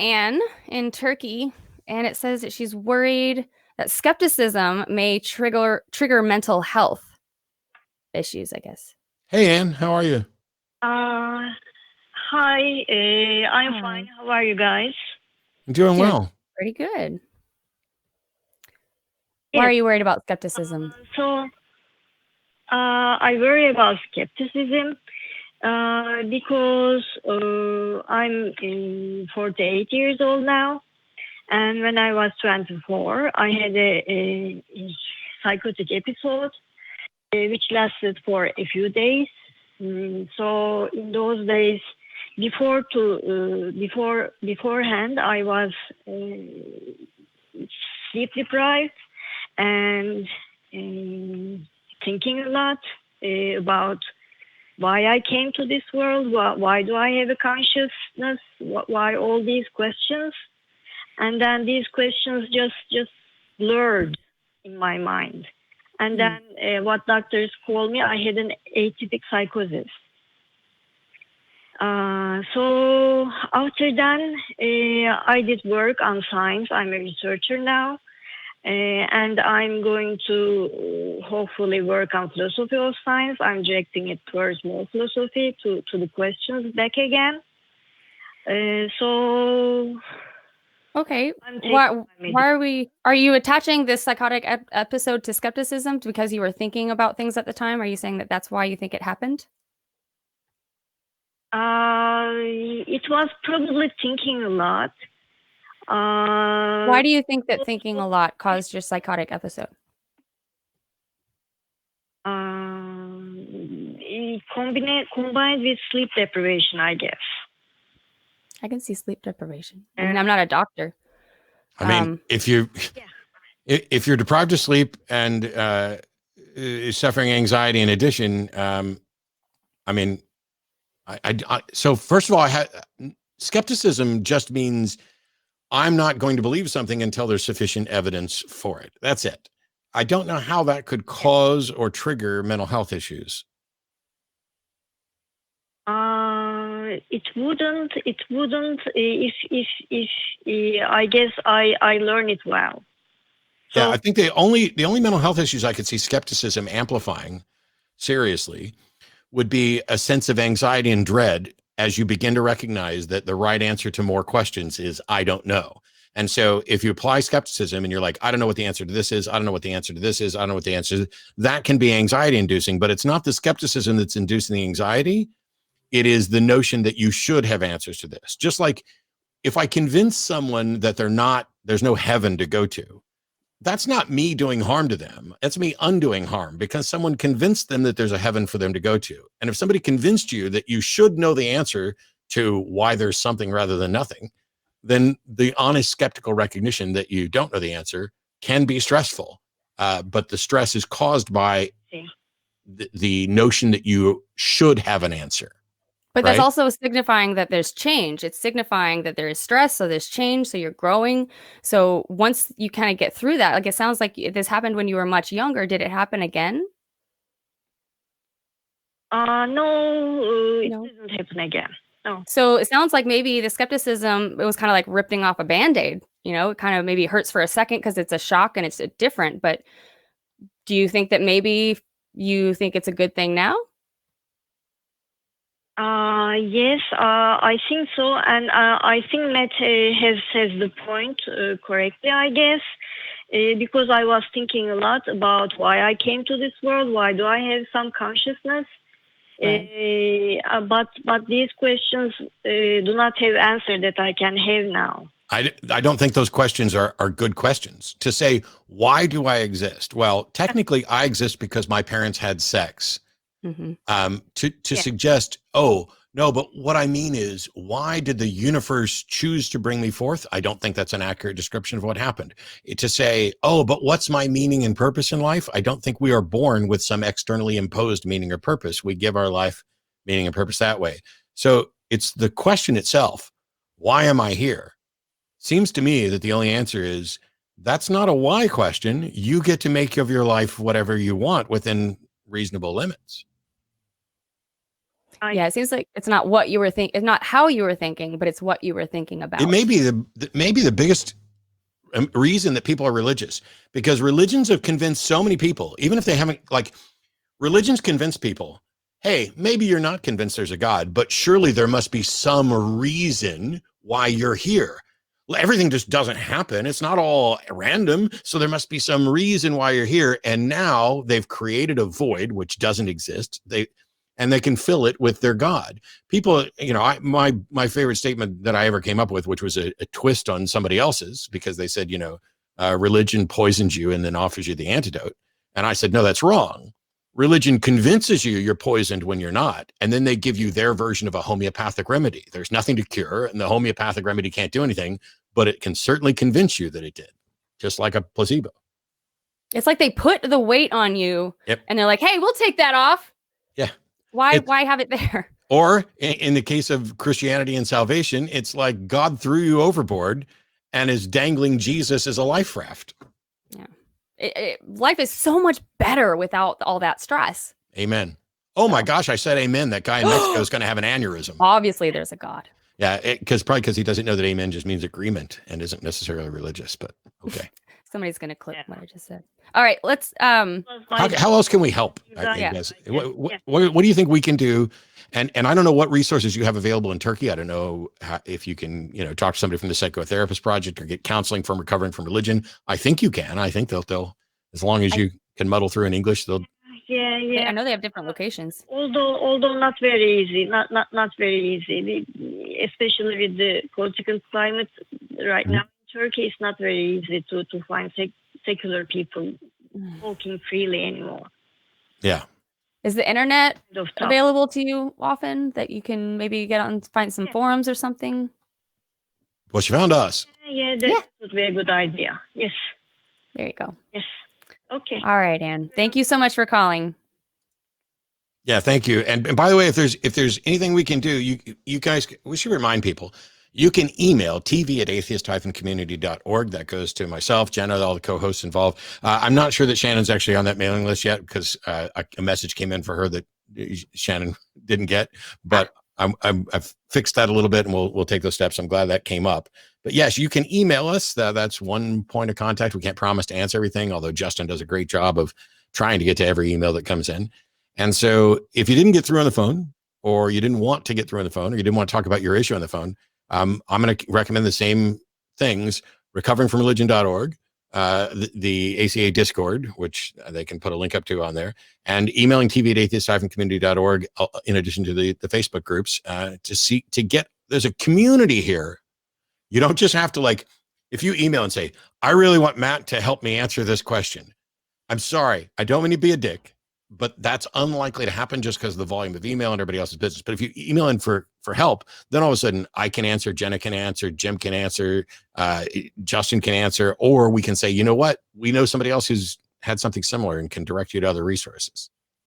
Anne in Turkey, and it says that she's worried that skepticism may trigger mental health issues, I guess. Hey, Anne, how are you? Hi, I'm Hi. fine. How are you guys? I'm doing well. Pretty good. Why are you worried about skepticism? I worry about skepticism because I'm 48 years old now, and when I was 24, I had a psychotic episode which lasted for a few days. So in those days, beforehand, I was sleep deprived and thinking a lot about why I came to this world, why do I have a consciousness, why all these questions, and then these questions just blurred in my mind. And then what doctors call me, I had an atypic psychosis. So after that, I did work on science. I'm a researcher now. And I'm going to hopefully work on philosophy of science. I'm directing it towards more philosophy, to the questions back again. Okay. Why are you attaching this psychotic episode to skepticism because you were thinking about things at the time? Are you saying that that's why you think it happened? It was probably thinking a lot. Why do you think that thinking a lot caused your psychotic episode? Combined with sleep deprivation, I guess. I can see sleep deprivation. I mean, I'm not a doctor. I mean, if you're deprived of sleep and suffering anxiety in addition, I mean, so first of all, skepticism just means I'm not going to believe something until there's sufficient evidence for it. That's it. I don't know how that could cause or trigger mental health issues. It wouldn't if I guess I learn it well. So, yeah, I think the only mental health issues I could see skepticism amplifying seriously would be a sense of anxiety and dread as you begin to recognize that the right answer to more questions is, I don't know. And so if you apply skepticism and you're like, I don't know what the answer to this is, I don't know what the answer to this is, I don't know what the answer is, that can be anxiety inducing, but it's not the skepticism that's inducing the anxiety. It is the notion that you should have answers to this. Just like if I convince someone that there's no heaven to go to, that's not me doing harm to them. That's me undoing harm because someone convinced them that there's a heaven for them to go to. And if somebody convinced you that you should know the answer to why there's something rather than nothing, then the honest skeptical recognition that you don't know the answer can be stressful. But the stress is caused by the notion that you should have an answer. But that's also signifying that there's change. It's signifying that there is stress, so there's change, so you're growing. So once you kind of get through that, like it sounds like this happened when you were much younger. Did it happen again? No, it didn't happen again. No. So it sounds like maybe the skepticism, it was kind of like ripping off a Band-Aid. You know, it kind of maybe hurts for a second because it's a shock and it's different. But do you think that maybe you think it's a good thing now? Yes, I think so, and I think Matt has the point correctly, I guess, because I was thinking a lot about why I came to this world, why do I have some consciousness, but these questions do not have answer that I can have now. I don't think those questions are good questions. To say, why do I exist? Well, technically, I exist because my parents had sex. Mm-hmm. To suggest, oh, no, but what I mean is, why did the universe choose to bring me forth? I don't think that's an accurate description of what happened. To say, oh, but what's my meaning and purpose in life? I don't think we are born with some externally imposed meaning or purpose. We give our life meaning and purpose that way. So it's the question itself, why am I here? Seems to me that the only answer is, that's not a why question. You get to make of your life whatever you want within reasonable limits. Yeah, it seems like it's not what you were thinking. It's not how you were thinking, but it's what you were thinking about. It may be the biggest reason that people are religious, because religions have convinced so many people, even if they haven't, like, religions convince people, hey, maybe you're not convinced there's a God, but surely there must be some reason why you're here. Everything just doesn't happen. It's not all random. So there must be some reason why you're here. And now they've created a void which doesn't exist. They can fill it with their God. People, my favorite statement that I ever came up with, which was a twist on somebody else's, because they said, religion poisons you and then offers you the antidote. And I said, no, that's wrong. Religion convinces you you're poisoned when you're not. And then they give you their version of a homeopathic remedy. There's nothing to cure, and the homeopathic remedy can't do anything, but it can certainly convince you that it did, just like a placebo. It's like they put the weight on you, yep. And they're like, hey, we'll take that off. Yeah. Why have it there? Or in the case of Christianity and salvation, it's like God threw you overboard and is dangling Jesus as a life raft. Yeah. Life is so much better without all that stress. Amen. Oh my gosh, I said amen. That guy in Mexico is going to have an aneurysm. Obviously, there's a God. Yeah, probably because he doesn't know that amen just means agreement and isn't necessarily religious, but okay. Somebody's going to clip what I just said. All right, let's... How else can we help? Guys? What do you think we can do? And I don't know what resources you have available in Turkey. I don't know if you can, talk to somebody from the Psychotherapist Project or get counseling from Recovering from Religion. I think you can. I think they'll as long as you can muddle through in English, they'll... Yeah. I know they have different locations. Although not very easy, not very easy, especially with the political climate right now in Turkey. It's not very easy to find secular people talking freely anymore. Yeah. Is the internet available to you often that you can maybe get on, find some forums or something? Well, she found us. Yeah, that would be a good idea. Yes. There you go. Yes. Okay. All right, Anne. Thank you so much for calling. Yeah, thank you. And by the way, if there's anything we can do, you guys, we should remind people, you can email tv@atheist-community.org. That goes to myself, Jenna, all the co-hosts involved. I'm not sure that Shannon's actually on that mailing list yet, because a message came in for her that Shannon didn't get, but I've fixed that a little bit, and we'll take those steps. I'm glad that came up. But yes, you can email us. That's one point of contact. We can't promise to answer everything, although Justin does a great job of trying to get to every email that comes in. And so if you didn't get through on the phone, or you didn't want to get through on the phone, or you didn't want to talk about your issue on the phone, I'm going to recommend the same things: recoveringfromreligion.org, the ACA Discord, which they can put a link up to on there, and emailing tv@atheist-community.org, in addition to the Facebook groups, to get, there's a community here. You don't just have to, like, if you email and say, I really want Matt to help me answer this question. I'm sorry, I don't mean to be a dick, but that's unlikely to happen just because of the volume of email and everybody else's business. But if you email in for help, then all of a sudden I can answer, Jenna can answer, Jim can answer, Justin can answer, or we can say, you know what? We know somebody else who's had something similar and can direct you to other resources.